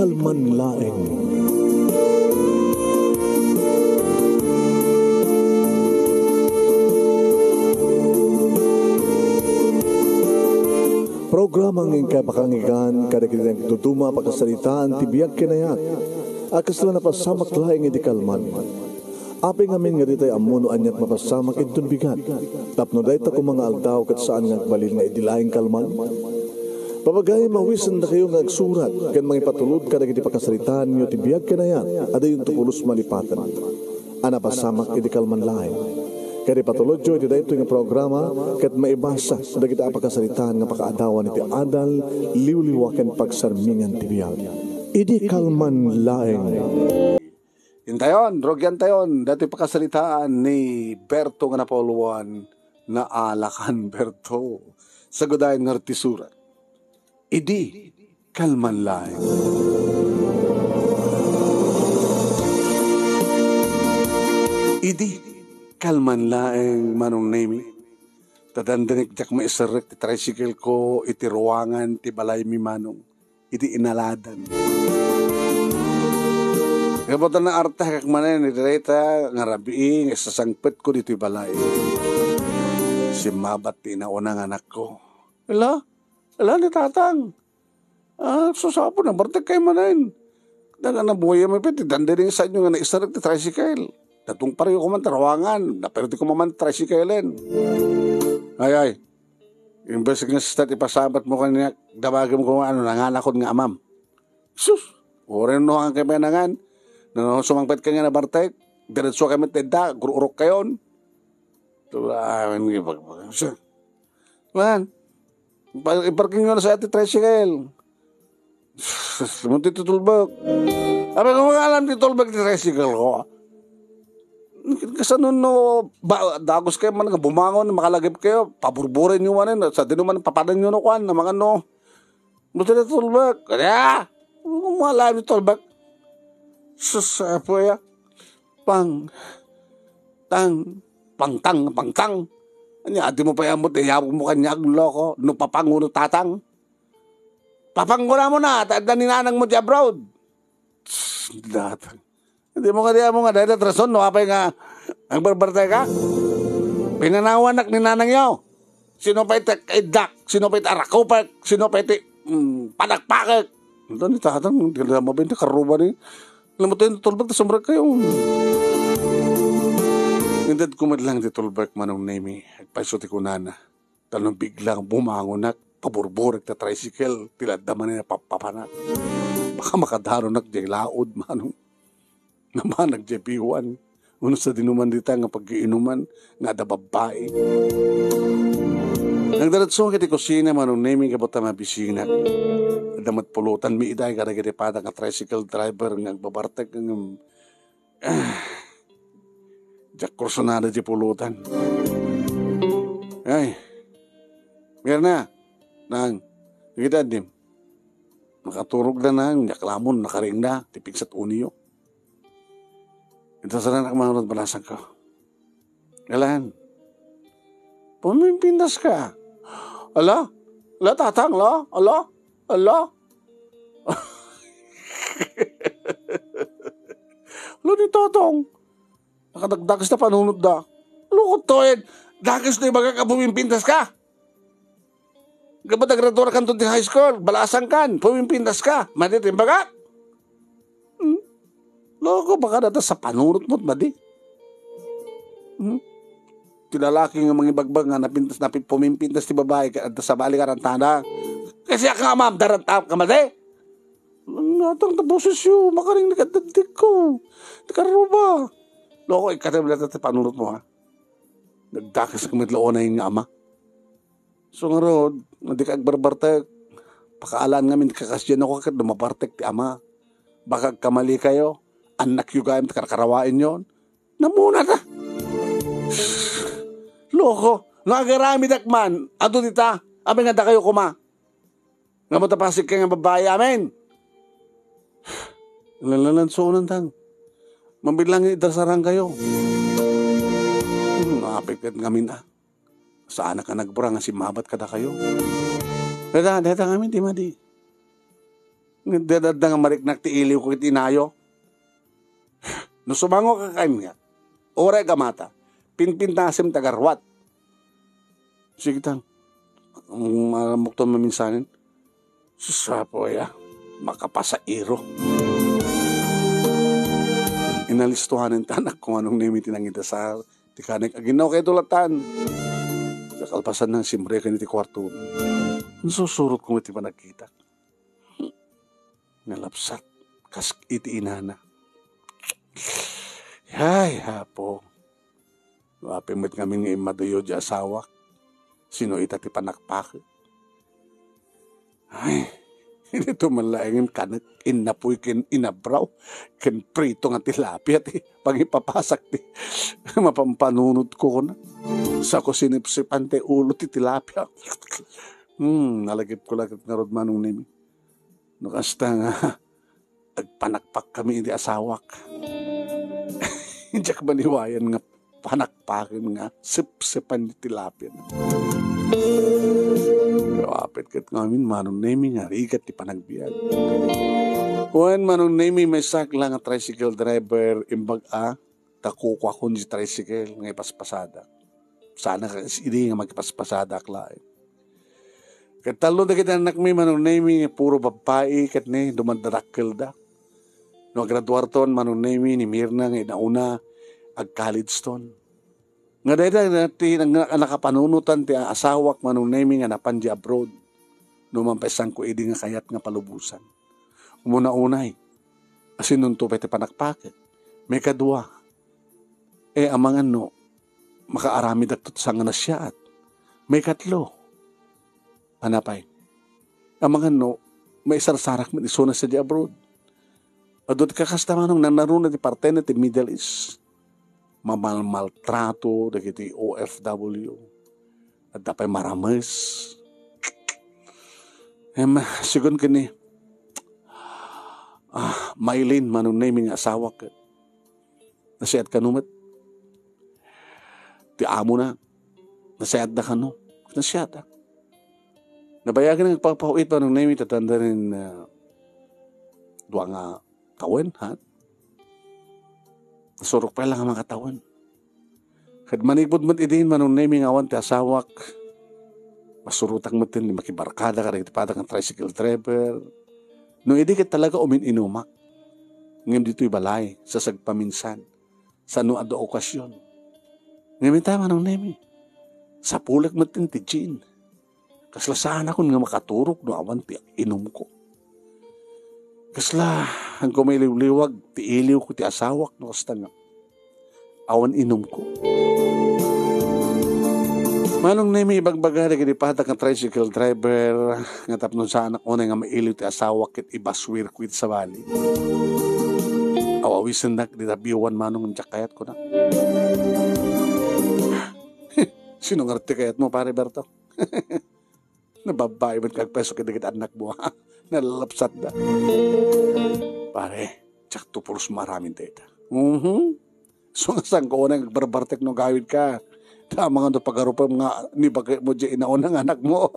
kalman laeng. Programa ng kapakangigan, kadagitang tutuma pagkasalitaan, tibiyag kinayat, akas na napasamak laing iti kalman. Aping amin nga ditay amuno anyat mapasamak itong bigat, tapno dahi ta kung mga aldaw kat saan nga balil nga idilaing kalman. Pamagay mawisan na kayo nga agsurat, kan mga ipatulod kadagiti pagkasalitaan nyo, tibiyag kinayat, ada yung tukulos malipatan. Anapasamak iti kalman laing. Kaya patulod jo, iti dahito yung programa, kat maibasa, da kita apakasalitaan nga pakaadawan iti adal, liwliwaken pagsarmingan tibiyag. Idi kalman laeng. Intayon, rogyan tayon, dati pakasalitaan ni Berto nga napoluan na alakan Berto. Sagudayan ng artisurat. Idi kalman laeng. Idi kalman laeng manong nemi. Tadandanik jak maisarek ti tricycle ko, iti ruangan, ti balay mi manong. Iti inaladan. Kabutan na arta kak manen, iti reta, nga rabiing, isasangpet ko dito balay. Si mabat ti naunang anak ko. Ila ni tatang. Susapo na, bartek kayo manen. Daga na buhay mo, iti dandanik sa inyo nga naisarek ti tricycle. Datong pareho ko man tarawangan, naperte ko man tricyclein. Ay. Imbes nga sa ipasabat mo kanya, dabagam ko ano, nanganakot nga amam. Sus, oren no ang kapenangan. No, sumangpet kanya na bartek, diretso kami tenda, gururok kayon. Man, iparking nyo na sa ati tricycle. Munti titulbag. Abi ko mga alam titulbag ti tricycle ko. Kasi no, dagos kayo man, bumangon, makalagip kayo, paburburin nyo manin, sa dinuman, papadan nyo no kwan, na mga no, buti na tulbak, kaya, malam ni tulbak, sasapo ya, pangtang, adi mo pa yan mo, tiyabog mo kanyag, loko, no papanguno tatang, papanguno mo na, ninanang mo di abroad, datang. Hindi mo nga dahil at rason, no? Kapay nga, ang barbartay ka? Pinanawanak ni nanang yaw. Sino pa iti kaidak, sino pa iti arakupak, sino pa iti panakpakak. Ito ni tatang, hindi mo ba iti karuba ni? Alam mo tayo, tulbag, tasumrag kayo. Hindi kumadlang di tulbag manong nemi, agpaiso ti kunana. Talong biglang bumangonak, paburburik na tricycle, tiladaman niya papapanak. Baka makadaronak di laod manong. Naman nagjepiwan. Uno sa dinuman dita nga pag-iinuman nga da babae. Nagdaratso kiti kusina manong naming kabota mabisina. Damat pulutan mi iday karagiti pada nga tricycle driver nga agbabartek ng jak kursonada di pulutan. Ay, meron na. Nang, kita dim. Nakaturog na nang, yaklamon, nakaring na, tipig sa uniyo. Ito sa nanak mga balasan ko. Galan. Pumimpindas ka. Ala? Ala tatang, ala? Ala? Ala? Ala ni tatang. Nakadagdagas na panunod da. Lukot to eh. Dagas na ibaga ka pumimpindas ka. Kapag nagradura ka di high school, balasan kan, pumimpindas ka. Madit ibaga. Loko, baka nata sa panurot mo't ba di? Tilalaki ng mga ibagbag nga pumimpintas ti babae at sa bali karantana. Kasi ka ma'am, darantap ka mali. Natang na boses yun, makaring nagadadig ko. Nakaruba. Loko, ikatim na sa panurot mo ha. Nagdakas kami laon na yung ama. So nga rod, hindi ka agbarbartek. Pakaalaan nga kakasyan ako kat lumabartek ti ama. Baka kamali kayo. Anak yung gayam, karkarawain yon. Namuna ta. Loko, nagarami dakman. Ato dita, amin nga da kayo kuma. Nga mo tapasik ka nga babae amin. Lalalansunan tang. Mabilang idarsarang kayo. Apikit ngamin na. Saan ka nagbura nga si mabat kada kayo. Deta ngamin, di madi. Dadad nga mariknak ti iliw ko itinayo. No sumango ka kain nga. Oray gamata. Pinpintasim tagarwat. Sige tang. Mukton maminsanin. Susapo ya. Makapasairo. Inalistuhanin tanak kung anong nimi tinangita sa tikanik. Aginaw kayo tulatan. Sa kalpasan ng simbre ka niti kwarto. Nasusurot kong iti pa nagkita. Nalapsat. Kas iti inana. Ay, hapo. Wapimit kami nga imaduyo di asawa. Sino ita ti panakpak. Ay, hindi tumalaingin kanak. Inapoy kin inabraw. Kin prito nga tilapia ti. Pag ipapasak ti. Mapampanunod ko na. Sa ko sinipsipan ti ulo ti tilapia. Nalagip ko lagit nga rod manong nimi. No kasta nga. Agpanakpak kami iti asawak. Hindi ka maniwayan nga panakpakin nga sip-sipan ni tilapia. Kapit kat ngamin manong nemi nga rigat ti panagbiag. Kuhan manong nemi may sakla nga tricycle driver imbag takukwa kun si tricycle nga ipaspasada. Sana ka hindi nga magpaspasada aklain. Katalo na kita anak mi manong nemi puro babae kat ni dumadarakkel da. No graduarton manong nemi ni Mirna nga inauna ag-college ton. Nga dahil natin nakapanunutan ti asawak manong nemi nga napan di abroad. No mampesang ko idi nga kayat nga palubusan. Umuna-unay. Asin nun to pati panakpaket. May kadwa. Amangan no makaarami datot sa nga nasyaat. May katlo. Hanapay. Amangan no may sarsarak man isuna sa di abroad. Adot kakastamanong nanaruna di parte na ti Middle East. Mamaltrato, dagiti OFW. At dapay marames. Sigun kini, Maylin, manong naming asawa ka. Nasiyat ka numat. Ti amo na. Nasiyat da ka no. Nasiyat da. Nabayagan ng pagpapawit manong naming tatanda rin dua nga kawen, ha? Surok pa lang ang mga katawan. Kad manibod mo idin manong naming awan ti asawak. Masurutang mo tin, makibarkada ka rin ipadang ang tricycle driver. No idi ka talaga inumak. Ngayon dito'y balay, sa sagpaminsan. Sa ano ado okasyon. Ngayon tayo manong nami. Sa pulag mo tin ti Jean. Kaslasaan ako nga makaturok no awan ti inom ko. Kasla, ang kumiliw-liwag, ti iliw ko ti asawak, no kasta nga. Awan inom ko. Manong na may ibagbaga na ginipatak ang tricycle driver, nga tapnon sa anak ko na nga mailiw ti asawak kit ibaswir ko sa bali. Awawisan na, ditabiwan manong ang tsakayat ko na. Sinong arte kayat mo, pare Berto? Nababae ba't kagpeso kadagit anak mo, ha? Nalalapsat na. Pare, tsak tupulos maraming data. So nga saan ko na nagbarbartek no gawid ka. Tama nga no pag-arupam nga ni bagay mo dyan inaunang anak mo.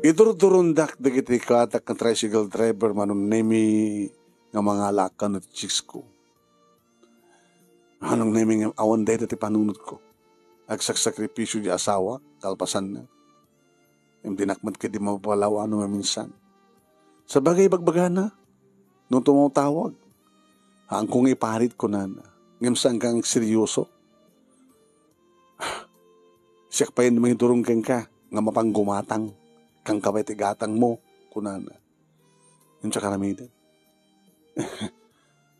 Idururundak dagiti katak ng tricycle driver manong nemi nga mga lakan at chicks ko. Anong nemi nga awan data ti panunod ko. Agsakripisyo di asawa, kalpasan na. Yung dinakmat ka di mapalaw ano maminsan. Sa bagay bagbaga na, nung tumutawag, ang kung iparit ko na, ngamsang kang seryoso. Siyak pa yun naman yung durong kang ka, nga mapanggumatang, kang kapetigatang mo, kunana. Yung sa karamitan.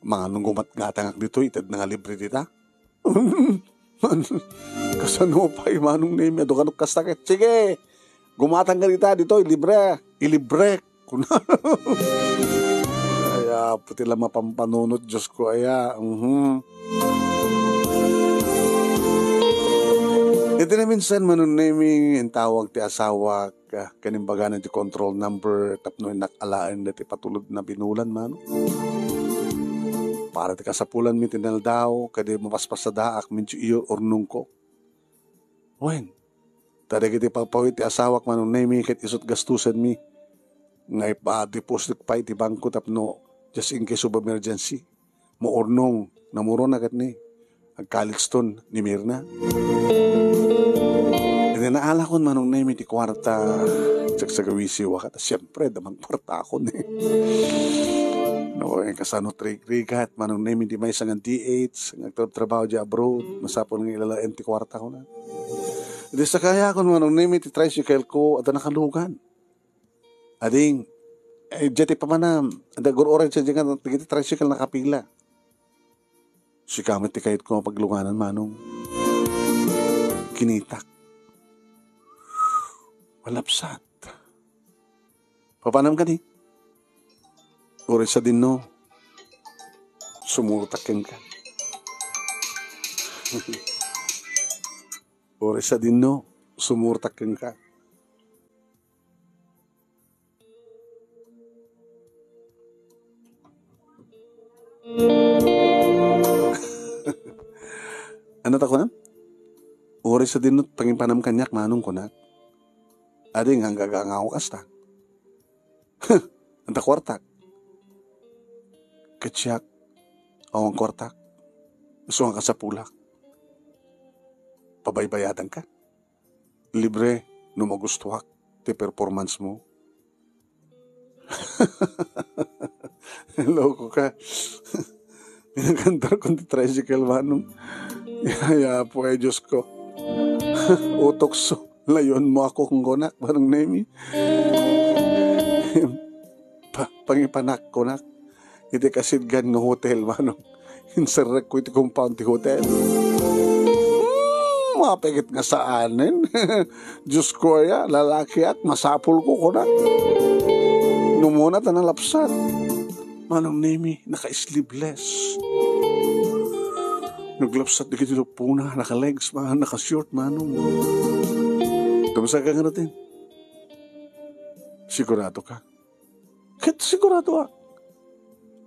Mga nung gumat-gatang dito, itad na nga libre dita. Kasano pa manong name ado kanok kastakit. Sige, gumatang ka dito, ilibre. Kaya puti lang mapampanunod, Diyos ko, aya. Ito na minsan manong naming ang tawag ti asawa kanimbaga na ti control number tapno nakalaan na ti patulog na binulan man. Para ti kasapulan mi tinal daw, kadi mapaspas sa daak, mincho iyo ornong ko. Wen, Tada kiti papawit ti asawak manong nemi ket isot gastusan mi. Ngay pa-deposit pa iti bangko tapno just in case of emergency. Moornong, namuro na kat ni. Ag-college ton ni Mirna. E naala kon manong nemi ti kwarta. Sagsagawisi wakat. Siyempre, damang kwarta ako ni. No, kasano trigat manong nemi di may sangan DH. Nagtrabaho di abroad. Masapon ng ilalain ti kwarta ko na. Di sa kaya kon manong nemi ti tricycle ko at nakalugan. Ading, jeti pa manam, adagur orange siya dyan ka, tricycle na kapila. Si kamit ti kahit ko paglunganan manong. Kinitak. Malapsat. Papanam ka di? Uri sa din no, sumurtakin ka. Uri sa din no, sumurtakin ka. Ano ta ko na? Uri sa dinot pangimpanam kanyak manong kunak. Ading hanggagangaw kasta. Anta kwartak. Katsyak. Awang kwartak. Gusto ka sa pulak. Pabaybayadan ka. Libre no magustuhak ti performance mo. Loko ka. Pinagandar ko ti tricycle manong. Ya po ay Diyos ko. Utokso. Layon mo ako kung gonak. Manong nemi. Pangipanak ko nak. Iti kasidgan ng hotel manong. Insarek ko iti compound ti hotel. Mapigit nga saanin. Diyos ko ya. Lalaki at masapul ko kunak. Numuna ta ng lapsat. Manong nemi. Naka-sleeveless. Naglapsat di kiti puna, naka-legs man, naka-short manong. Kamusta ka nga natin? Sigurado ka? Kahit sigurado ka?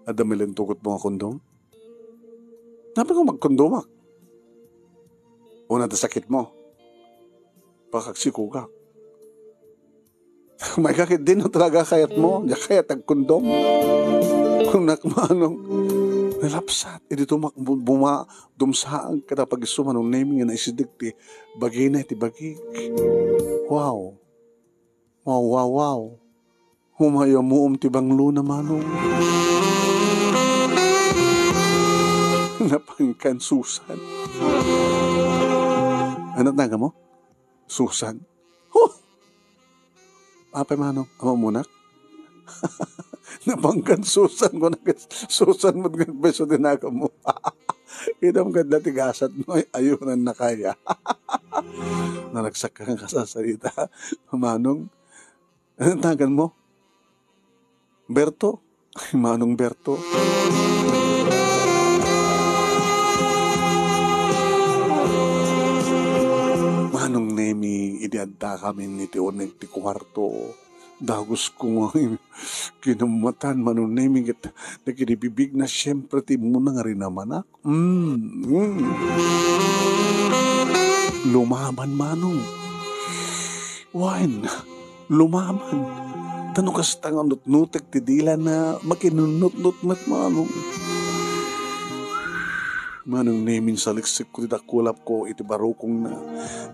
Adamilin tukot mo nga kondom? Napi ko magkondom ak. Una ta sakit mo. Pakagsiko ka. May kakit din na talaga kayat mo. Diya kayat ang kondom. Kung nakmanong nalapsat, iti tumak dumsaan kada pag-isuman ng naming na isidik ti bagay na ti bagik. Wow. Wow, wow, wow. Humaya mo ti banglo na manong. Napangkan Susan. Ano taga mo? Susan. Huh! Apa manong? Ama munak? Napangkan Susan ko na Susan mo beso din ako mo. Idam ganda tigasat mo ayunan na kaya. Nalagsak kang kasasalita. Manong, anong tagan mo? Berto? Manong Berto. Manong nemi, idiadda kami ni Tioneg ti kwarto. Dagos ko nga kinamatan manunemi kita nagkinibibig na siyempre ti mo na nga rin naman ako. Lumaban manong. Wine. Lumaban. Tanong kas tangang nutnutek ti dila na makinunut-nut manong. Manong nemin sa liksik ko ti dakulap ko iti barukong na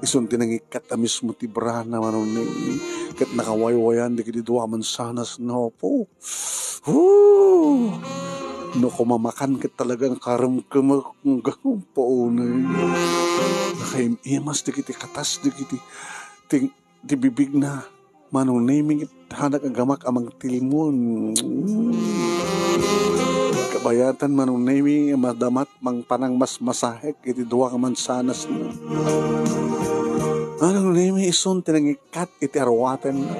isun tinangikat amis mo ti brana manong nemin. Kat nakawaywayan di kiti duwaman sanas no po. No kumamakan kat talagang karamkamak ng paunay. Nakaimas di kiti katas di kiti di bibig na manong naming hanak agamak amang tilmon. Kabayatan manong naming madamat mang panang mas masahek iti duwa ka man sanas na. Anong name isun tinangikat iti arwaten na.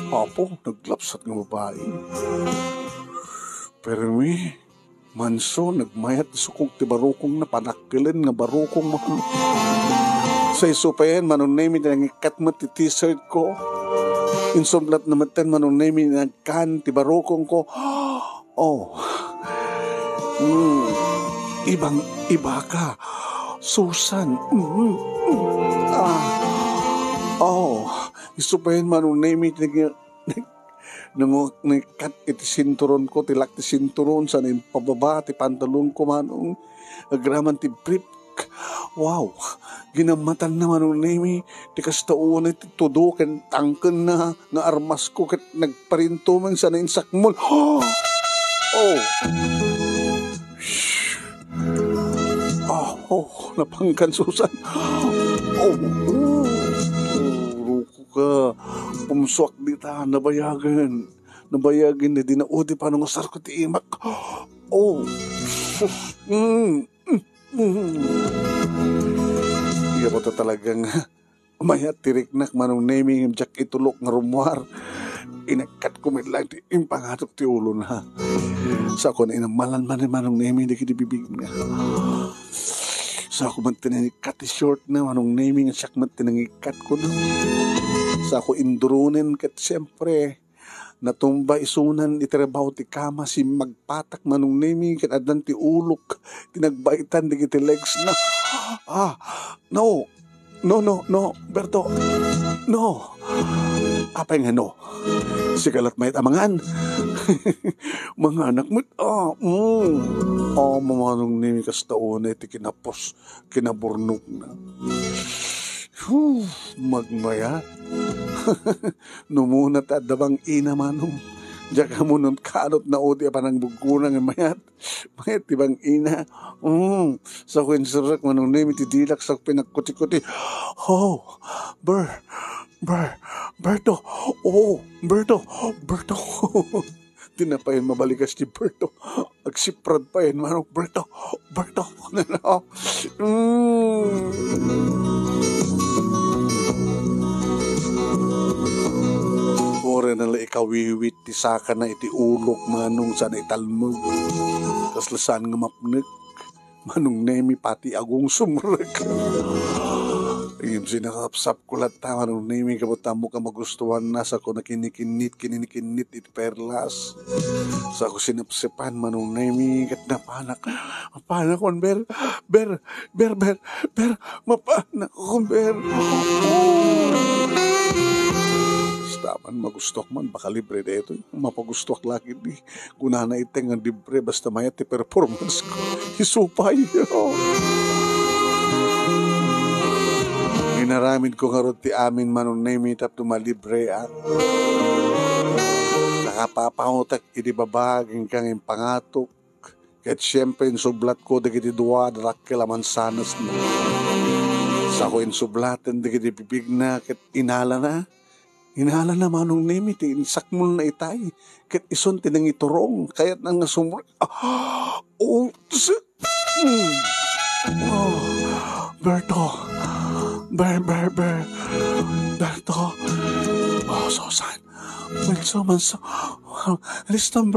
Apo, naglapsat ng babae. Pero mi, manso, nagmayat sukog ti barukong na panakilin nga barukong mo. Sa isupayan, manong name tinangikat mo ti t-shirt ko. Insumlat naman ten manong name nagkan ti barukong ko. Oh, ibang iba ka. Susan. Oh, isupahin manong name it nung kat iti sinturon ko, tilak ti sinturon, sa nin pababa, ti pantalon ko manong, agraman ti brief. Wow, ginamatan na manong name ti kastaon iti tudo, ken tangken na, nga armas ko, ket nagparinto man sa nin sakmol. Oh, napangkan Susan. Ruko ka, pumswak dita, nabayagan na dinaudi pa nung asar ko ti imak. Iya po talagang mayat tiriknak manong naming jak itulok nga rumwar. Inakat ko lang ti impangatok ti ulo na. Sa ako na inamalan manong naming di kitibibig na. Sa ako man tinangikat ti short na manong naming siyak man tinangikat ko na. Sa ako indurunin kat siyempre natumba isunan itrabaho ti kama si magpatak manong naming kat adan ti ulok tinagbaitan di kiti legs na. No, Berto, no. Apa nga no? Sikalat may tamangan. Mga anak mo, mamanong nimi kastaon iti kinapos, kinaburnok na. Magmaya. Numunat at dabang ina manong. Diyan ka mo nun kanot na odi pa ng bugunang mayat. Mayat ibang ina. Sa kwensurak manong nimi tidilak sa pinagkuti-kuti. Berto. Berto. Tinapayan mabalikas ni Berto. Agsiprad pa yan manong Berto. Ore na la ikawiwit ti saka na iti ulok manong sana italmog. Tas lasan nga mapnek manong nemi pati agong sumrek. Iyem sinakapsap ko lata manong nemi kabutamo ka magustuhan na sa ko na kinikinit iti perlas. Sa ko sinapsipan manong nemi kat napanak kon ber mapanak kon ber. Taman magustok man baka libre dito mapagustok lagi di kuna na iteng ang libre basta mayat ti performance ko isupay. Inaramid ko nga ti amin manong name tap tumalibre at nakapapangutak iti babaging kang impangatok ket siyempre insublat ko dagiti duwa darak kilamansanas na sa ko insublatan dagiti bibig na ket inala na manong nemi ti insakmul na itay ket ison tinang iturong kayat nang nasumur. Berto. Susan. Manso. Alistom.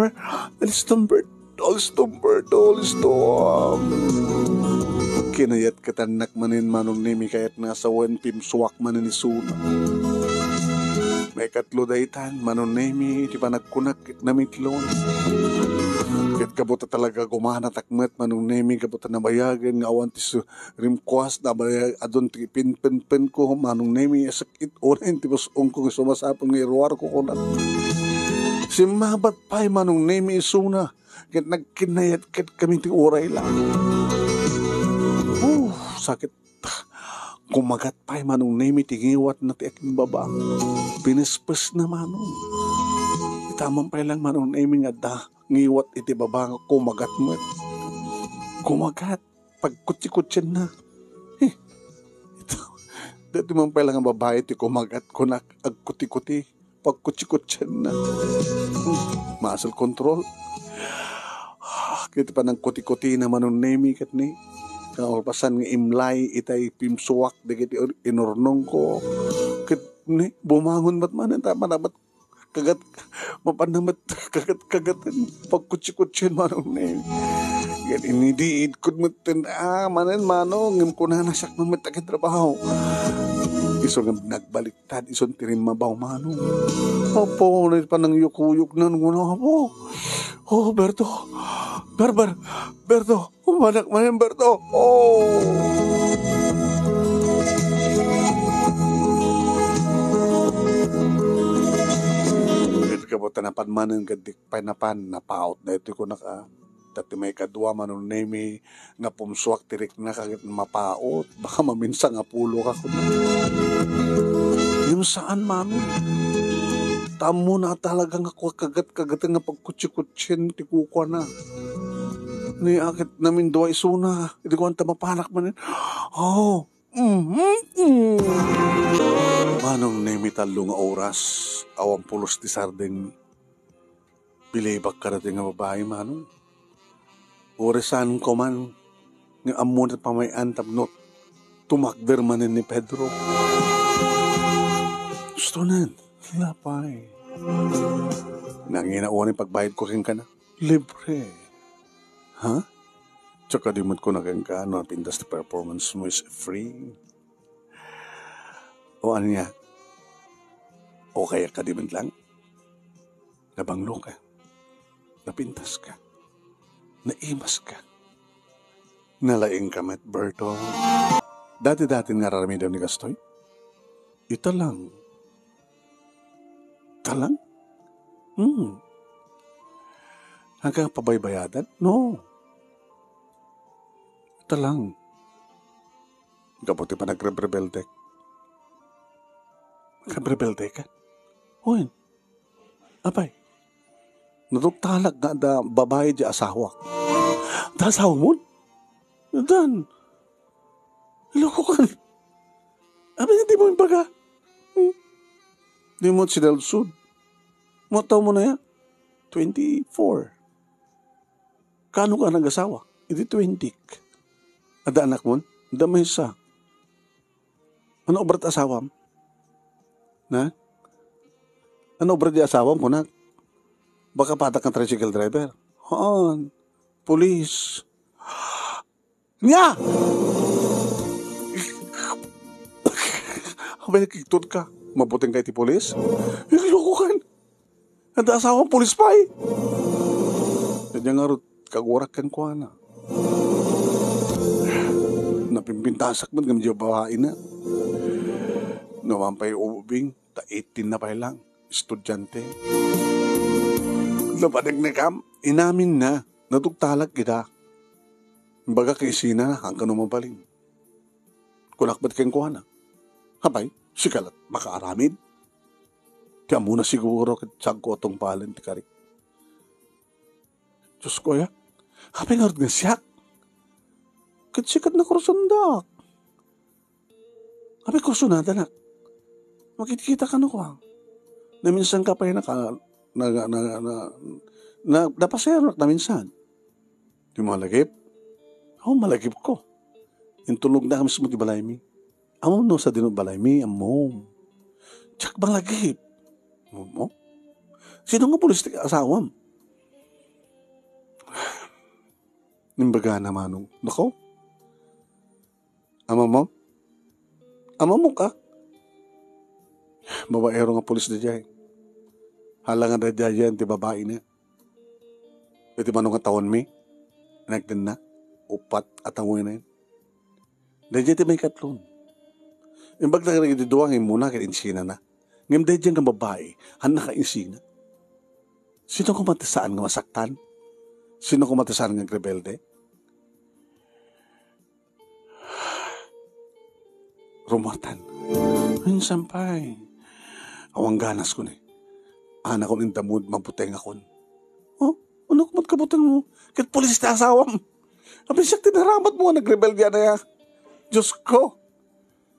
Kinayat katanak manin manong nemi kayat nasa wen pimsuak manin isuna. May katlo daytan, manonemi, di pa nagkunak na mitlon. Ket kabuta talaga gumana takmet, manonemi, kabuta nabayagan, nga awan ti rimkwas, nabayag, adon ti pinpen ko, manonemi, sakit, orin, ti busong kong sumasapon, nga iruar ko kunat. Simabat pa'y manonemi isuna, ket nagkinayat, ket kami ti uray lang. Sakit. Kumagat pa'y manong nemi tingiwat na ti aking baba. Pinispes na manong. Itamang pa'y lang manong nemi nga ngiwat iti baba nga kumagat mo. Kumagat. Pagkutsi-kutsyan na. Dati man pa'y lang ang babae ti kumagat ko na agkuti-kuti. Pagkutsi-kutsyan na. Muscle control. Kita pa ng kuti-kuti na manong nemi kat ni. Kapasan nga imlay itay pimsuwak dagiti inurnong ko ket ni bumangon batman tama dapat kagat mapanamat kagatan pagkutsi-kutsyan manong ni yan inidiid kud meten manen manong ngem kunana sak mamet trabaho iso nga nagbaliktad ison tirim mabaw manong opo ulit pa nang yukuyuk nan nguno po Berto umanak man Berto Kabuta na panmanan gadik panapan napaot na ito ko naka. Dati may kadwa manong nemi nga pumsuak tirik na kagit mapaot. Baka maminsa nga pulo ka ko na. Yung saan mano? Tamo na talagang ako kagat-kagat nga pagkutsi-kutsin ti kukwa na. Ni akit namin doa isuna. Hindi ko ang tamapanak man. Oh. Manong nemi talo nga oras. Awang pulos ti sardeng. Bilibag ka natin nga babae manong. Oresan ko man. Nga amon at pamayan tabnot. Tumakder manin ni Pedro. Gusto nan. Lapay. Nanginawa ni pagbayad ko rin ka na. Libre. Ha? Tsaka di mo ko na kang ka, ano, pindas na performance mo is free. O ano niya? O kaya ka di man lang? Nabanglo ka. Napintas ka. Naimas ka. Nalaing ka, Matt Berto. Dati-dati nga rarami daw ni Gastoy. Ito lang. Talang? Hanggang pabaybayadan? No. Talang. Kabuti pa nagrebelde. Nagrebelde ka? Huwin. Abay. Natugtalag nga da babae di asawa. Da asawa mo? Dan. Iloko kan. Abay, hindi mo yung baga. Di mo si Del Sud. Mataw mo na yan? 24. Kano ka nag-asawa? Hindi 20. Ada anak mo? Ada may isa. Ano obrat asawa mo? Na? Ano obrat di asawa mo na? Baka patak ng tricycle driver. Haan. Police. Nga! Abay, nakikitod ka. Mabuting kay ti polis? Ilukukan. Ada asawang polis pa eh. Kanya nga rin, kagurak kan ko na. Napimpintasak mo, gamit yung bawain na. Nawampay ubing, ta 18 na pa lang. Estudyante. Napadag na kam, inamin na, natugtalag kita. Baga kay Sina, hanggang numabaling. Kunakbat kang kuha na. Habay, sikalat, makaaramid. Kaya muna siguro katsag ko itong palan, tikarik. Diyos ko ya, habay nga rin nga siyak. Katsikat na kursundak. Habay kursunada na. Makikita ka na ko. Na minsan ka pa yun napasero na minsan. Di mo malagip? Oo, malagip ko. Yung tulog na kami sa mga balay mi. Amo no sa dinong balay mi, amo. Tsak bang lagip? Mo? Sino nga pulis asawam? Nimbaga naman nung, nako? Ama mo? Ama mo ka? Babaero nga pulis na dyan. Halangan na dyan, ti babae na. Iti manong nga taon mi? Nagdan na? Upat at ang na yun. Dahil ti may katlon. Imbag na nga nagdiduwangin muna kaya insina na. Ngayon dahil dyan kang babae, handa ka insina. Sino kumatasaan nga masaktan? Sino kumatasaan nga rebelde? Rumatan. Ayun sampay. Awang ganas ko na eh. Anak ko ng damod, mabuteng ako. Oh, ano kumat kabuteng mo? Kahit polis na asawam. Abisyak tinaramat mo nga nagrebelde na ya. Diyos ko.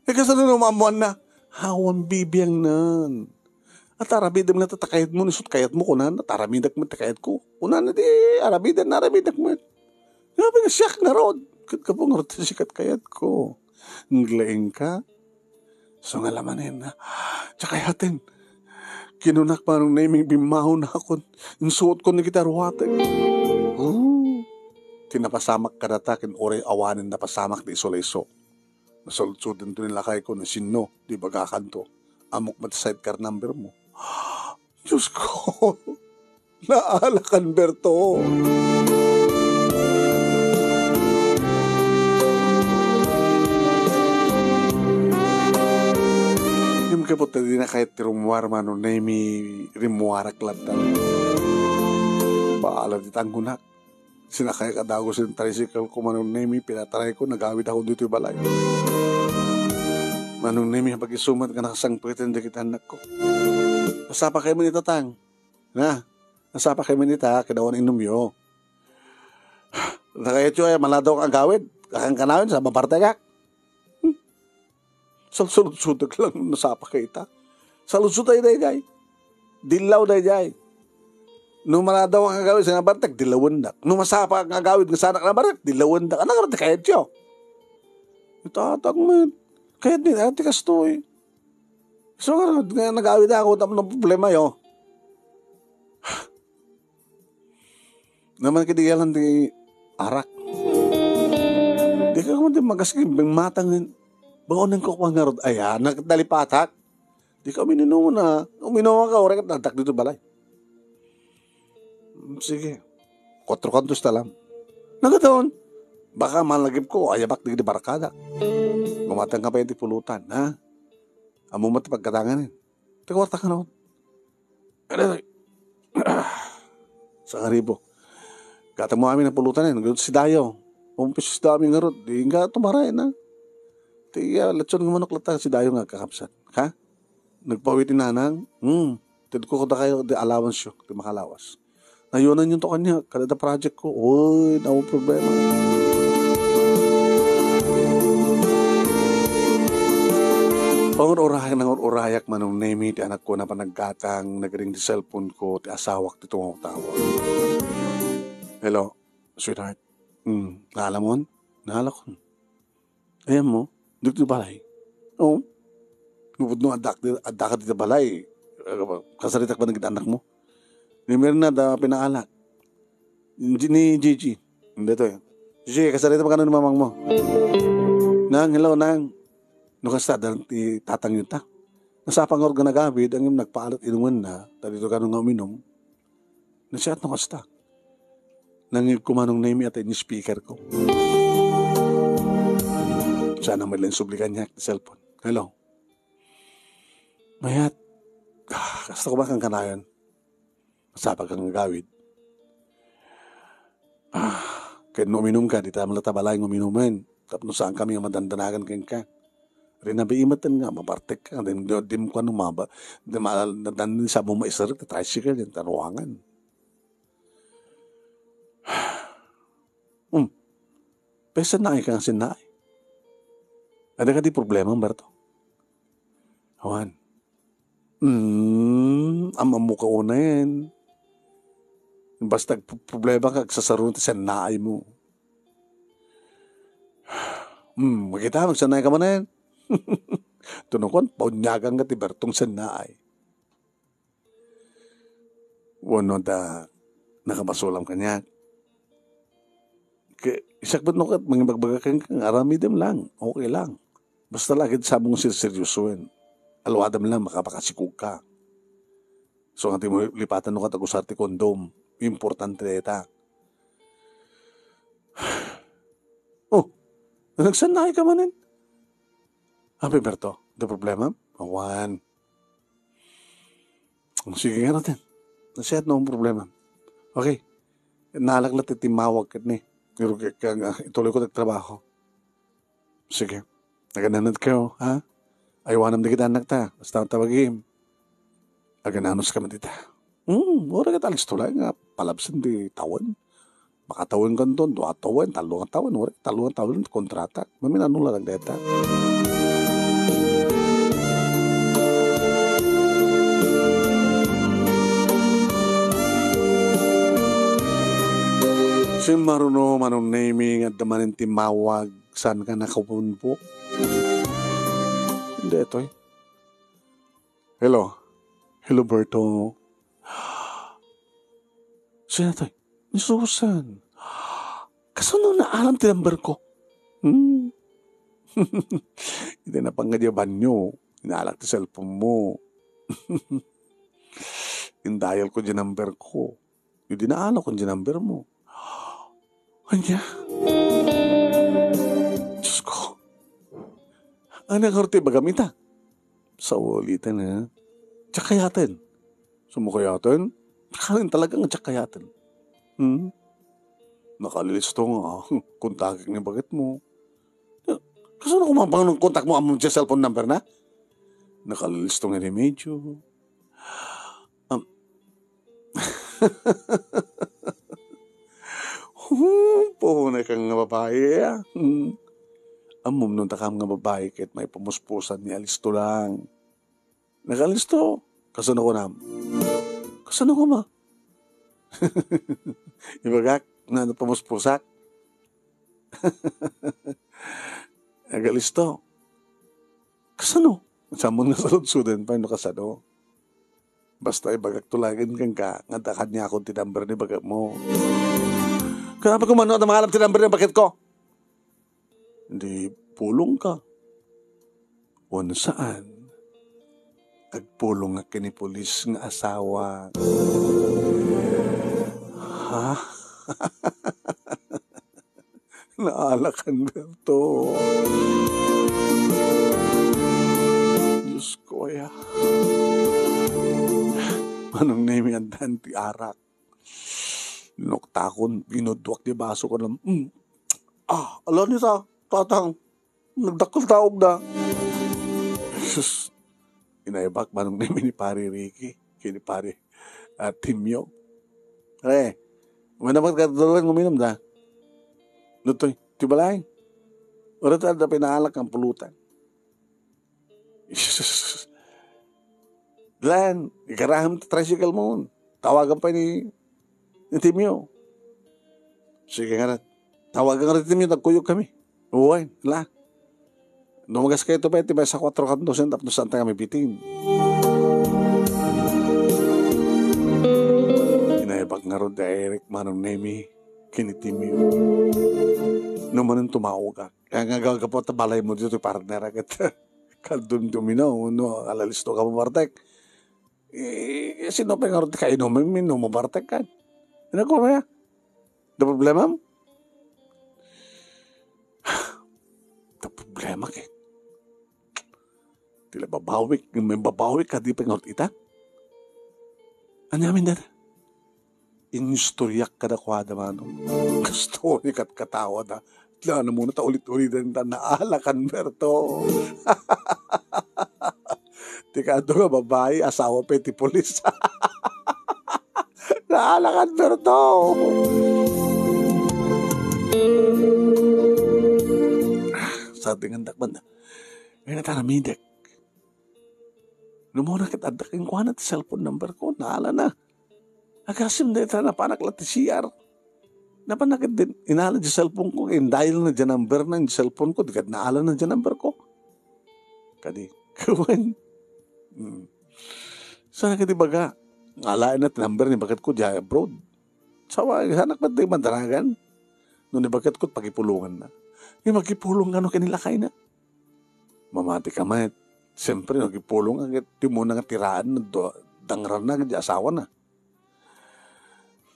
E kasano numamuan na? Hawan bibiyang nan. At arabidak mo na tatakayat mo, nisot kayat mo kunan, at arabidak mo takayat ko. Kunan na di, arabidak mo. Sabi nga, siyak na rod. Kat ka po nga rod sikat kayat ko. Nglaing ka. So nga lamanin na. Tsaka yatin. Kinunak parang naming bimaho na ako. Yung suot ko na kita ruwatan. Tinapasamak ka natakin, oray awanin na pasamak di iso-iso. Nasulsudan to nilakay ko na sino, di bagakan to. Amok mat sidecar number mo. Diyos ko, naalakan Berto. Amun ka po tadi na kahit tirumuar mano na mi rimuarak latan. Baala di tanggunak. Sinakay kadago sa tricycle ko mano na mi pinataray ko nagawid ako dito yung balay. Manong na mi pag-isumat ka nakasangpitin di kita anak ko. Nasapa kayo manita tang. Na, nasapa kayo manita kadawan inom yo. Nakayat yo ay maladaw kang gawid. Kakang kanawin sa maparte ka. Salsulod-sudag lang nasapa kayo ta. Salud-sud tayo day. Dilaw day. Nung maladaw ang agawid sa nabartak, dilawan dak. Nung masapa ang agawid ng sanak nabartak, dilawan dak. Anak natin kahit yo. Itatag mo. Kahit din, ati kastoy. So nga nag-awid ako, tapos ng problema yo. Naman kidigalan di arak. Di ka kung di magaskin, bang matang baonan ko kung nga rod. Ayan, nagdalipatak. Di ka uminuno na. Uminuno ka, oray ka, natak dito balay. Sige. 4 kantos na lang. Nagataon. Baka malagip ko, ayabak di barakadak. Gumatang ka pa yung pulutan, ha? Amo mo pagkatanganin. Tikuwarta ka noon. Sa karibo. Katang mo amin ng pulutan yan. Si Dayo. Umpis si Dayo nga rod. Di nga tumarayan, ha? Tiga, lechon ng manok lata si Dayo nga kakapsat. Ha? Nagpawitin na nang. Tid ko kada kayo, di allowance yun. Di makalawas. Nayunan yun to kanya. Kada project ko. Uy, na problema. Urayak manong name ti anak ko na panaggatang nagring di cellphone ko ti asawak ti tawag. Hello, sweetheart. Naala mo? Naala ko. Ayan mo, dito balay. Oo. Nubod no, adak ka dito balay. Kasaritak ba naging anak mo? Ni Mirna da pinaalat. Ni Gigi. Hindi to eh. Gigi, kasaritak ba ka ni mamang mo? Nang, hello, nang. Nukasta, dahil tatang yun ta. Nasapang orga nagabid, ang yung nagpaalat inuman na, dito ka nung uminom, nasiyat nukasta. Nangib ko manong name at yung speaker ko. Sana may lang sublikan niya ang cellphone. Hello. Mayat, kasta ko ba kang kanayan? Nasapag kang nagawid. Kaya nung uminom ka, di tayo malatabalay ng uminuman. Tapos saan kami ang madandanagan kang ka. Rin nabiimatan nga, mapartek ka. Di mo ka numaba. Nadan sa mo maisar, tricycle, yung taruangan. Pesa na kang sinay. Ada ka di problema, Berto? Awan. Amamu ka una yan. Basta problema ka, sasarunod sa naay mo. Makita, magsanay ka man na yan. Tunukon, paunyagan ka ti Bertong sanay. Wano da, nakabasulam ka niya. Isak ba't nukat, mga bagbaga kang aramidem lang, okay lang. Basta lagi sa mong seryosoin. Alwadam lang, makapakasikog ka. So, ang mo lipatan nukat agusar ti kondom. Importante deta. Oh, nagsanay ka manin. Happy Berto, the problema? Awan. Sige nga natin. Nasiyat na ang problema. Okay. Nalaglat itimawag ka ni. Ituloy ko nagtrabaho. Sige. Nagananad kayo, ha? Ayawanam na kita anak ta. Basta ang tawagin. Agananos ka man dita. Ora ka talis tulay nga. Palabsan di tawan. Makatawin ka doon. 2 taon, 3 taon. Ora 3 taon kontrata. Maminanong lang deta. Si maruno manong naming at damanin timawag saan ka nakapunpo. Hindi ito eh. Hello. Hello Berto. Sino ito eh? Ni Susan. Kasano na alam ti number ko? Hindi na panggadyaban nyo. Inaalak ti cellphone mo. Indayal ko dyan number ko. Yung dinaalak ko dyan number mo. Anya? Diyos ko. Ang nakarti bagamita. Sa ulitin ha. Tsakayatin. Sumukayatin? Tsakayatin talagang tsakayatin. Nakalilisto nga. Kontakin ni bakit mo. Kasi ano kumapang ng kontak mo ang mga cellphone number na? Nakalilisto nga ni medyo. Puhunay kang nga babae. Amom nung takam nga babae kahit may pumuspusan ni alisto lang. Nakalisto. Kasano ko na? Kasano ko ma? Ibagak na pumuspusak. Nagalisto. Kasano? Samon nga salud-sudan pa yung kasano. Basta ibagak tulagin kang ka. Ngadakad niya akong tinamber ni bagak mo. Kaya pa kumano at mahalap tinamber ni bakit ko? Hindi, pulong ka. O saan? Agpulong nga kinipulis nga asawa. Ha? Naalakan ba ito? Diyos ko ya. Anong name ang danti arak? Noktakon, binudwak di baso ko ng alam niya tatang, nagdakal taog na. Jesus, inaibak manong name ni Pari Ricky, kini Pari Timyo. Manabat ka tuloy nguminom da. Lutoy, tibalay. Orat ada pinaalak ang pulutan. Jesus. Lan, ikaraham ta tricycle mo. Tawagan pa ni Timyo. Sige nga na. Tawagan nga rin Timyo, nagkuyog kami. Uway, la. Dumagas kayo ito pa, tiba sa 4 kantos, tapos saan tayo kami bitin. Inaibag nga rin Eric Manong Nemi, kinitimyo. Naman ang tumawag ka. Kaya nga gagapot na balay mo dito, partner agad. Kaldum-duminaw, no, alalisto ka mo, Bartek. Sino pa nga rin kayo namin, no mo, Bartek ka. Ano ko ba ya? Da problema mo? Da problema ka. Tila babawik, may babawik ka, di pa nga ita. Ano namin dada? Inistoryak ka na kwada man. Gusto ni katawa na. Tila na muna ta ulit-ulit na naalakan Berto. Tikado nga babae, asawa peti polis. Naalakan Berto. Sa ating andakman na. Ngayon na taramidek. Numuna kita adaking kuha na cellphone number ko. Naala na. Agasim na ito na panaklat ti CR. Napanakit din. Inaala di cellphone ko. Dahil na dyan number na yung cellphone ko. Di ka naala na dyan number ko. Kadi. Kawan. Sana ka di baga. Alain na number ni bakit ko dyan abroad. Sawa. Sanak ba't di mandaragan? Noon ni bakit ko pagipulungan na. Yung magipulong ka no kanila kayo na. Mamati ka man. Siyempre, nagipulong agad. Di mo nga tiraan na dangran na agad asawa na.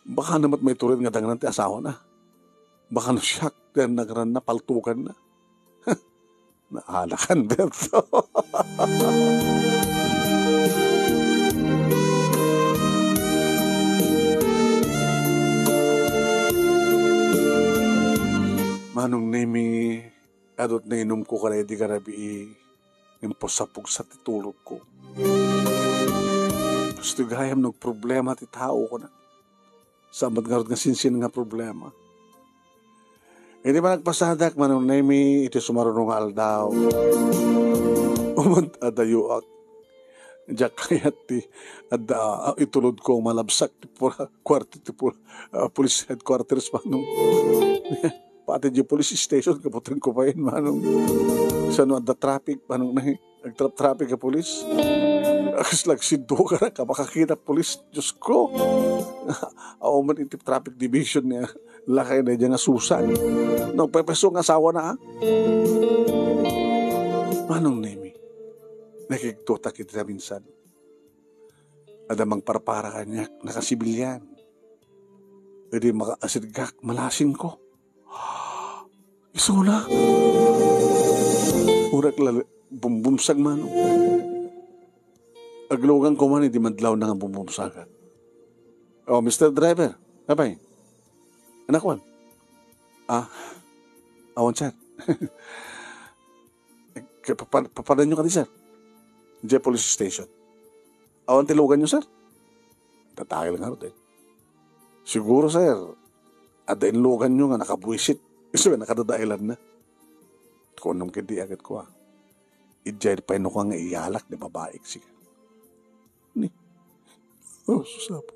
Baka naman may turin nga dangran ti asawa na. Baka no siyak dan nagran na paltukan na. Naalakan, Berto. Manong nemi, adot na inom ko kalay di karabi yung posapog sa titulog ko. Gusto gayam ng problema ti tao ko na. Samad nga rin nga sinsin nga problema. Hindi ba nagpasadak manong nemi iti sumarunong aldaw. Umad adayuak. Diyak kayat ti itulod ko malabsak ti police headquarters manong. Pati di police station kaputin ko pa yun manong. Sano at the traffic manong na nagtrap-traffic ka police. Akas lagsido ka na kapakakita police. Diyos ko. Ako man itip traffic division niya. Lakay na dyan nga susan. Nagpepeso ng asawa na ha. Manong nemi. Nakiktuta kita minsan. Adamang parpara kanya. Nakasibilyan. Pwede maka-asidgak. Malasin ko. Iso na. Urak bumsag man. aglugan ko man, hindi madlaw na nga bumubsagan. Oh, Mr. Driver, abay, anak wan. Awan, sir. Papadan nyo ka di, sir. Diyan police station. Awan tilugan nyo, sir. Tatake lang nga rin. Siguro, sir, ada inlugan nyo nga nakabuisit. Kasi nakadadailan na. Kung anong kindi agad ko, Ijay pa ino ka nga iyalak na babaik siya. Ni. Oh, susapo.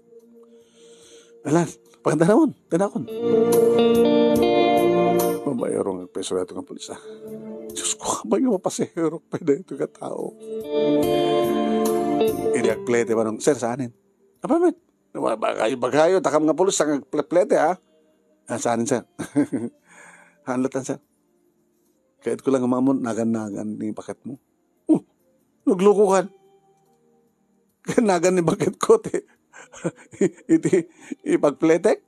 Alan, pagkantanawon, tanakon. Mabayarong ang peso na ito ng pulis, Diyos ko, kabay yung mapasahero pa na ito ka tao. Iniagplete ba nung, sir, saanin? Apa, man? Bagayo, takam nga pulis, ang plete, saanin, sir? Hanlatan, sir. Kahit ko lang mamon, nagan-nagan ni paket mo. Nagloko ka. Nagan ni paket ko, iti, ipagpletek.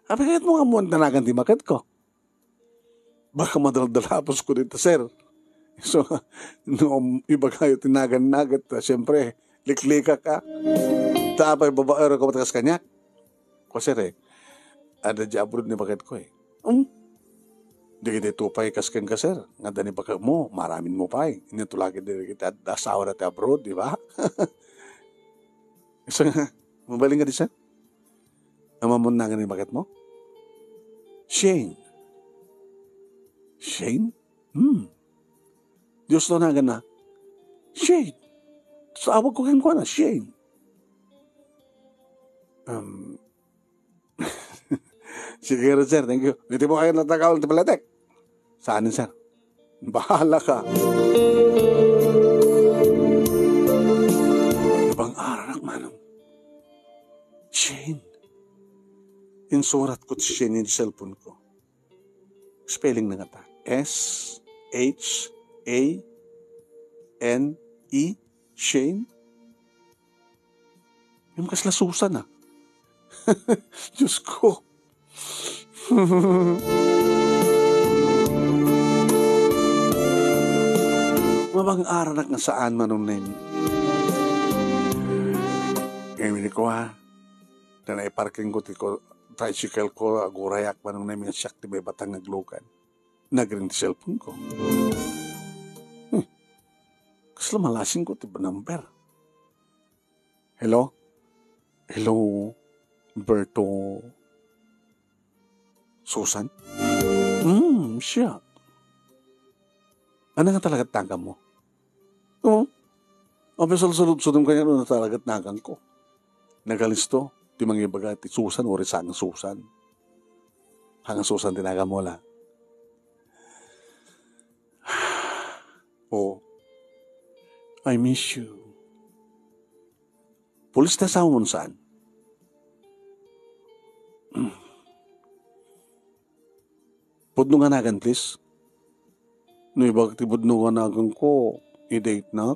Abi kahit mo nga mo, nagan ni paket ko. Baka madaldalapos ko dito, sir. So, noong iba kayo tinagan-nagat, siyempre, liklika ka. Tapay babaero ka matakas kanya. Ko, sir, ada di abroad ni paket ko, Di kita tupay kasken ka, sir. Nga dani baka mo, maramin mo pa, Hindi tulagi din kita asawa natin abroad, di ba? So, mabaling nga di, sir? Amamon na nga ni bakit mo? Shane. Shane? Diyos to na nga na. Shane. So, awag ko kang na, Shane. Sige, sir. Thank you. Hindi mo kayo natakawal na palatek. Saanin, sir? Bahala ka. Ibang arak, manong. Shane. Insurat ko Shane yung cellphone ko. Spelling na nga ta. S-H-A-N-E. Shane. Yung kasla Susan, Diyos ko. Mabang aranak nga saan manong na yun. Ngayon ko, na naiparking ko, tricycle ko, agurayak manong na yung siyak di may batang naglukan. Nagring di cellphone ko. Kasla malasing ko, tiba number. Hello? Hello, Berto Susan? Siya. Ano nga talagat tangkam mo? Oo. Sulod-sulod kanya na talagat nagang ko. Nagalisto, di mangibaga ti Susan o risang Susan. Hangang Susan tinaga mo la. Oh, I miss you. Pulis na sa mo saan? Pudno nga nagan, please. No, ibang tibudno nga nagan ko, i-date na.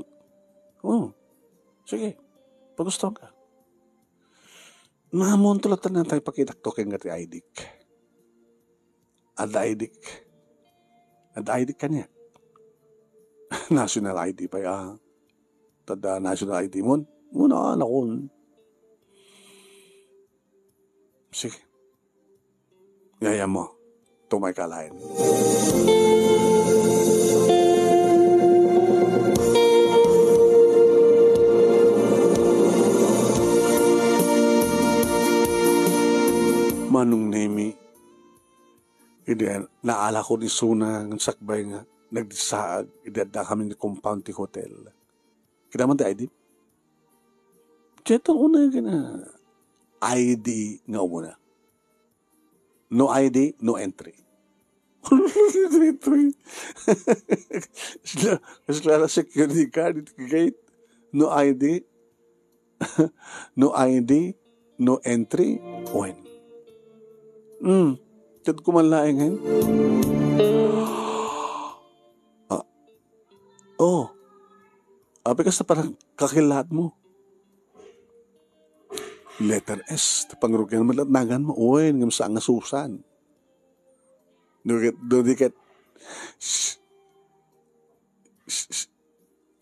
Sige, pagusto ka. Nahamon tulatan na tayo pakitaktokin nga ti ID. Ada ID ka niya. National ID pa tada national ID mo. Muna nakon. Sige. Yaya mo. Tumay kalain. Manong Nemi, naala ko ni Suna ng sakbay nga, nagdisaag, idada kami ni compound ti hotel. Kinaman ti ID? Kaya una na ID nga umuna. No ID, no entry. Sila security guard at gate. No ID. No ID, no entry. When? Tad ko man laing hen. Abi ka sa parang kakilat mo. Letter S, pangrugyan mo nagan mo, ngam sa nga Susan. Diket,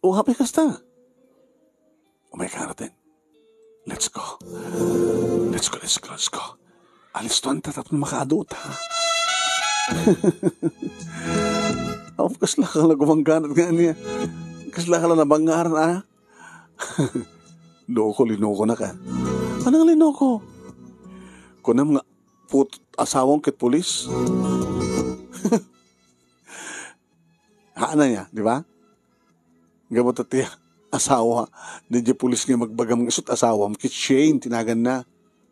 O happy kasta. O may karating. Let's go. Let's go, let's go, let's go. Alis tuan tatat makaadot, ha? Kasla ka lang gumangganat nga niya. Kasla ka lang nabangaran, ha? Linoko na ka. Anong linoko? Kunam nga, asawang kit pulis. Haana niya, di ba? Gamot at tiya, asawa. Di pulis nga magbagam isot asawa. Kit Shane, tinagan na.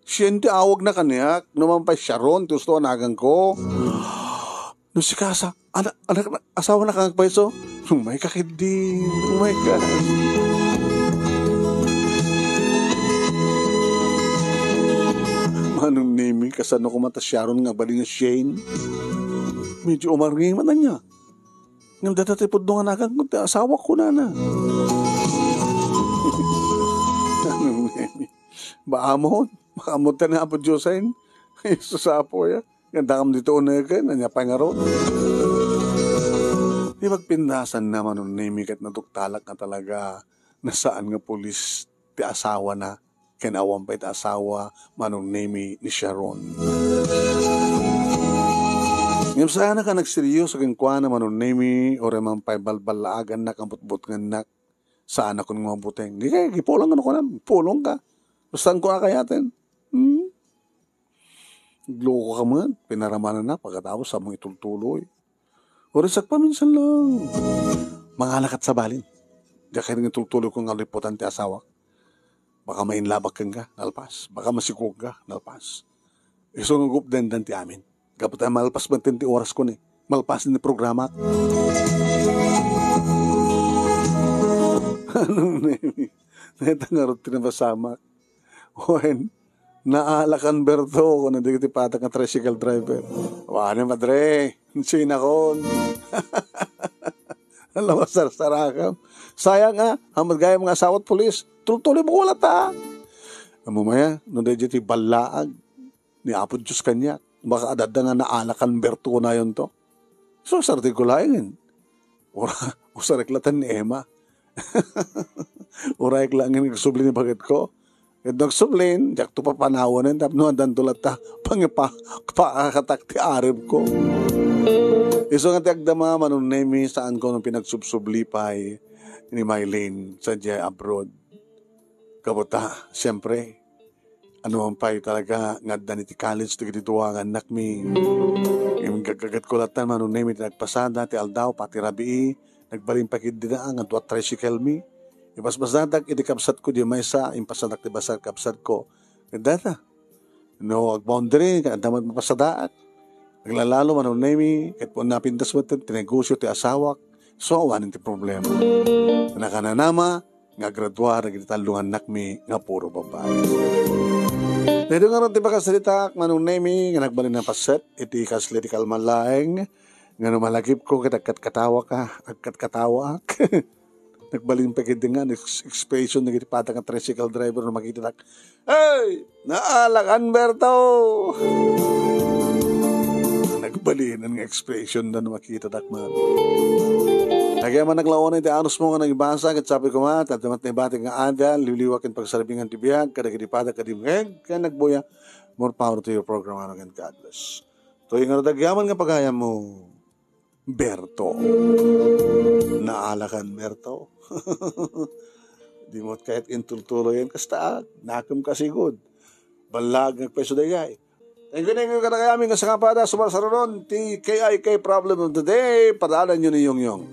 Shane, di awag na kaniyak. Naman pa Sharon, gusto anagan ko. No si Kasa, anak, asawa na kang paiso. Oh my kakidin. Oh my God. Manong naming kasano ko mata Sharon nga bali nga Shane. Medyo umarngin man na niya. Ngam datatipod nung anakan ko, asawa ko na na. Anong naming? Baamon ta na po Diyosain. Susapo ya. Ganda kam dito na ka, nanyapay nga ron. Di magpindasan naman nung naming kat natuktalak na talaga nasaan nga pulis ti asawa na. Kinawang pa iti asawa manong name ni Sharon. Ngayon sana ka nagseryo sa kinkwa na manong name o remang pa'y balbalaagan na kamputbut nga nak saan ako ng mga buteng. Di kaya, gipulong ano ko na, pulong ka. Saan ko na kayatin? Gloko ka man, pinaramanan na pagkatapos sa mga itultuloy. O resak pa minsan lang. Mga lakat sa balin. Di kaya nga itultuloy kong aliputan ti asawa. Baka mainlabak kang ka, nalpas. Baka masikog ka, nalpas. Iso nga gup din ti amin. Kapag tayo malpas ba 20 oras ko ni. Malpas din ni programa. Anong name? Natangarot tinabasamak. When naalakan Berto kung nandigiti patag ng tricycle driver. Wala madre. Sina kon. Alam mo, sarakam. Sayang nga, hamad gaya mga asawat polis. Tuloy mo wala ta. Mamaya, nung dahil dito balaag, ni Apo Diyos kanya, baka adada nga naalakan Berto na yun to. So, sarting ko lain. Usareklatan ni Emma. Uraik lang yung nagsublin ni bagit ko. At nagsublin, jak to papanawan tap no andan tulat ta, pakakatak ti arib ko. Iso nga tiagdama manong nemi saan ko nung pinagsubsublipay ni Mylene sa Jaya abroad. Kabuta, siyempre, ano ang pay talaga nga daniti college ti gitituwangan nakmi. Yung gagagat ko latan manong nemi ti nagpasada ti aldaw pati rabii, nagbaling pakid dina nga tuwa tricycle mi. Ibasbasadak iti kapsat ko di may sa impasadak ti basar kapsat ko. Nagdata. No, ag-boundary, damat mapasadaat. Naglalalo manong nemi, kahit po napintas mo tinegosyo ti asawak, so awanin ti problema. Nakananama, nga graduar, nagkitalungan nakmi, nga puro babae. Dito nga ron ti bakasalita, manong nemi, nga nagbalin na paset, iti kasli ti kalmalaeng, nga numalagip ko, agkat-katawa ak. Nagbalin pa kiti nga, expression, nagitipata nga tricycle driver na makita nak, hey! Naalakan Berto! Nagbalinan nga expression na makita dakman. Kaya man naglaon iti anos mo nga nagibasa kat sabi ko nga tatamat na ibati nga ada liliwakin pagsarabingan ti biyag kada gidipata kadimheg kaya nagbuya more power to your program and God bless. Tuwing nga dagyaman nga pagaya mo Berto. Naalakan Berto. Di mo kahit intultuloy yan kastaag nakam kasigod balag nagpeso dayay. Thank you ka na kaya aming kasangapada sumasaroon ti KIK problem of the day. Padaanan nyo ni Yung Yung.